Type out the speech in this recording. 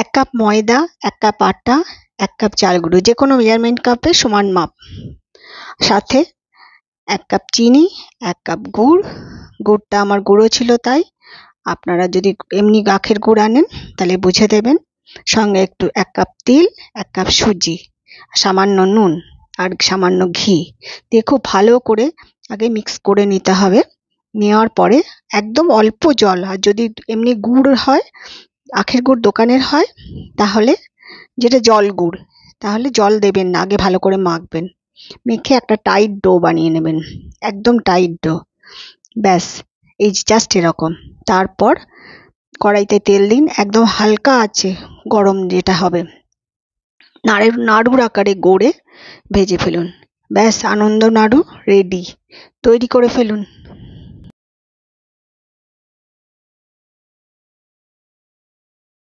1 cup ময়দা, 1 cup আটা, 1 cup চাল গুঁড়ো, যে কোনো মেজারমেন্ট কাপে সমান মাপ, সাথে 1 কাপ চিনি, 1 কাপ গুড়, গুড়টা আমার গুঁড়ো ছিল তাই, আপনারা যদি এমনি আখের গুড় আনেন তাহলে বুঝে দেবেন, সঙ্গে একটু 1 কাপ তিল, 1 কাপ সুজি, সামান্য নুন আর সামান্য ঘি দিয়ে খুব ভালো করে আগে মিক্স করে নিতে হবে। নেওয়ার পরে একদম অল্প জল, আর যদি এমনি গুড় হয়, আখের গুড় দোকানের হয়, তাহলে যেটা জল গুড়, তাহলে জল দেবেন না, আগে ভালো করে মাখবেন, মেখে একটা টাইট ডো বানিয়ে নেবেন, একদম টাইট ডো। ব্যাস, এই জাস্ট এরকম। তারপর কড়াইতে তেল দিন, একদম হালকা আছে গরম যেটা হবে, নাড়ুর আকারে গড়ে ভেজে ফেলুন। ব্যাস, আনন্দ নাড়ু রেডি, তৈরি করে ফেলুন।